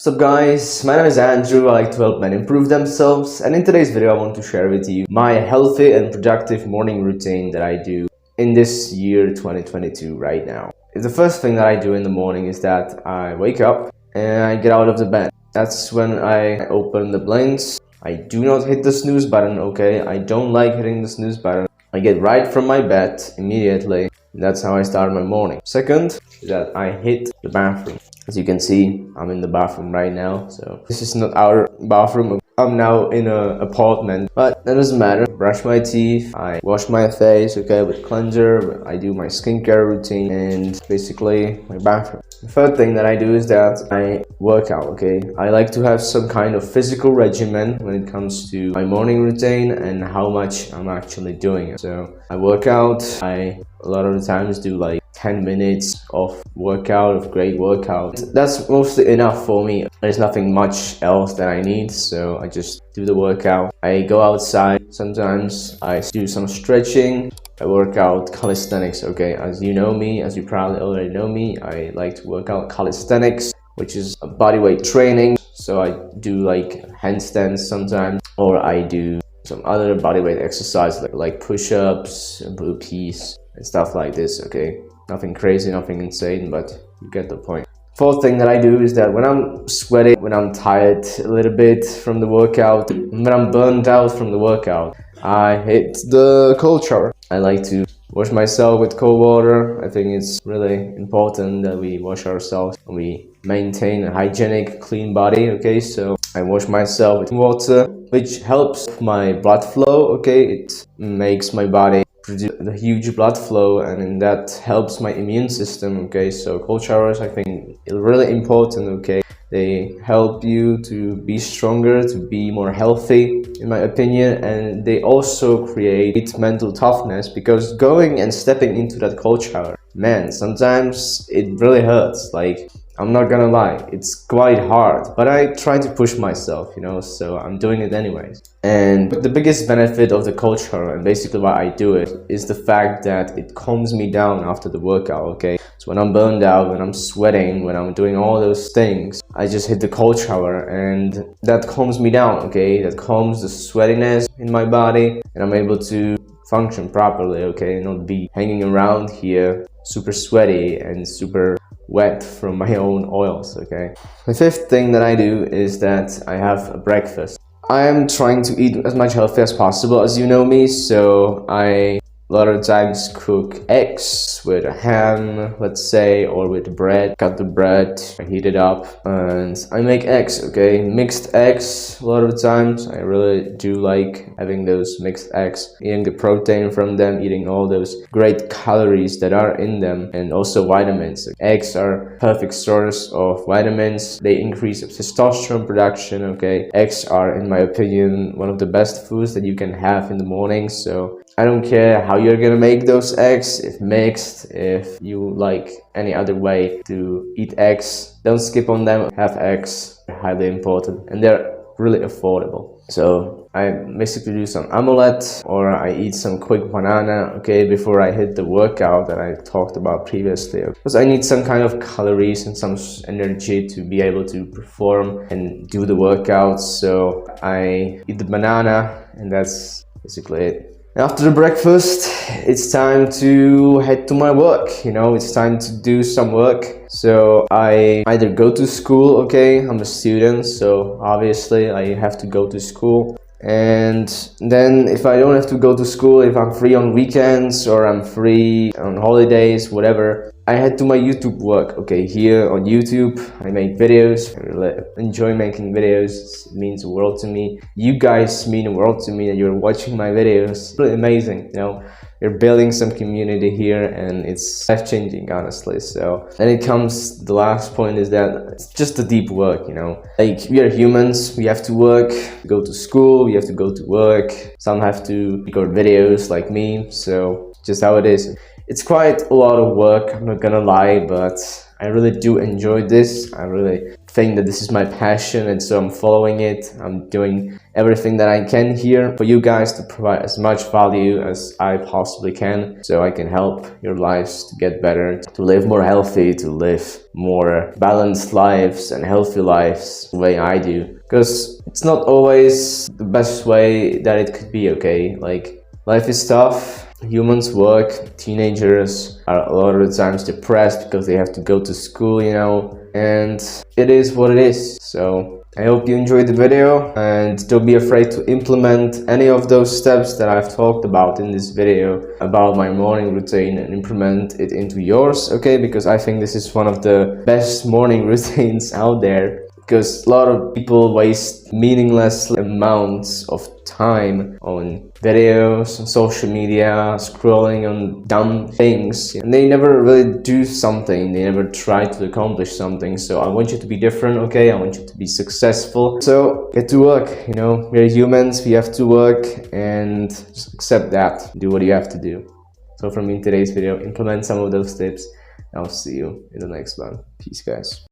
What's up guys, my name is Andrew. I like to help men improve themselves, and in today's video I want to share with you my healthy and productive morning routine that I do in this year 2022 right now. The first thing that I do in the morning is that I wake up and I get out of the bed. That's when I open the blinds. I do not hit the snooze button, okay? I don't like hitting the snooze button. I get right from my bed immediately. That's how I start my morning. Second is that I hit the bathroom. As you can see, I'm in the bathroom right now, so this is not our bathroom. I'm now in an apartment, but that doesn't matter. Brush my teeth, I wash my face, okay, with cleanser. I do my skincare routine and basically my bathroom. The third thing that I do is that I work out, okay? I like to have some kind of physical regimen when it comes to my morning routine and how much I'm actually doing it. So I work out. I a lot of the times do like 10 minutes of workout, of great workout. That's mostly enough for me. There's nothing much else that I need, so I just do the workout. I go outside. Sometimes I do some stretching. I work out calisthenics, okay? As you know me, as you probably already know me, I like to work out calisthenics, which is a bodyweight training. So I do like handstands sometimes, or I do some other bodyweight exercise like push-ups, burpees, and stuff like this, okay? Nothing crazy, nothing insane, but you get the point. Fourth thing that I do is that when I'm sweaty, when I'm tired a little bit from the workout, when I'm burned out from the workout, I hit the cold shower. I like to wash myself with cold water. I think it's really important that we wash ourselves and we maintain a hygienic, clean body, okay? So I wash myself with water, which helps my blood flow, okay? It makes my body produce the huge blood flow, and that helps my immune system, okay? So cold showers, I think, are really important, okay? They help you to be stronger, to be more healthy, in my opinion, and they also create mental toughness, because going and stepping into that cold shower, man, sometimes it really hurts. Like, I'm not gonna lie, it's quite hard, but I try to push myself, you know, so I'm doing it anyways. And the biggest benefit of the cold shower, and basically why I do it, is the fact that it calms me down after the workout, okay? So when I'm burned out, when I'm sweating, when I'm doing all those things, I just hit the cold shower and that calms me down, okay? That calms the sweatiness in my body, and I'm able to function properly, okay? Not be hanging around here super sweaty and super wet from my own oils, okay? The fifth thing that I do is that I have a breakfast. I am trying to eat as much healthy as possible, as you know me, so I a lot of times cook eggs with a ham, let's say, or with bread. Cut the bread, I heat it up, and I make eggs, okay? Mixed eggs, a lot of the times. I really do like having those mixed eggs, eating the protein from them, eating all those great calories that are in them, and also vitamins. Eggs are a perfect source of vitamins. They increase testosterone production, okay? Eggs are, in my opinion, one of the best foods that you can have in the morning, so I don't care how you're gonna make those eggs, if mixed, if you like any other way to eat eggs. Don't skip on them. Have eggs, they're highly important, and they're really affordable. So I basically do some omelette, or I eat some quick banana, okay, before I hit the workout that I talked about previously, because I need some kind of calories and some energy to be able to perform and do the workout. So I eat the banana, and that's basically it. After the breakfast, it's time to head to my work, you know, it's time to do some work. So I either go to school, okay, I'm a student, so obviously I have to go to school. And then if I don't have to go to school, if I'm free on weekends or I'm free on holidays, whatever, I head to my YouTube work, okay? Here on YouTube, I make videos. I really enjoy making videos. It means the world to me. You guys mean the world to me that you're watching my videos. It's really amazing, you know? You're building some community here, and it's life-changing, honestly. So then it comes, the last point is that it's just the deep work, you know? Like, we are humans, we have to work, go to school, we have to go to work. Some have to record videos like me, so just how it is. It's quite a lot of work, I'm not gonna lie, but I really do enjoy this. I really think that this is my passion, and so I'm following it. I'm doing everything that I can here for you guys to provide as much value as I possibly can, so I can help your lives to get better, to live more healthy, to live more balanced lives and healthy lives the way I do. Because it's not always the best way that it could be, okay? Like, life is tough. Humans work, teenagers are a lot of the times depressed because they have to go to school, you know, and it is what it is. So I hope you enjoyed the video, and don't be afraid to implement any of those steps that I've talked about in this video about my morning routine and implement it into yours, okay? Because I think this is one of the best morning routines out there. Because a lot of people waste meaningless amounts of time on videos, on social media, scrolling on dumb things, and they never really do something, they never try to accomplish something. So I want you to be different, okay? I want you to be successful. So get to work, you know, we're humans, we have to work, and just accept that. Do what you have to do. So from me in today's video, implement some of those tips. I'll see you in the next one. Peace, guys.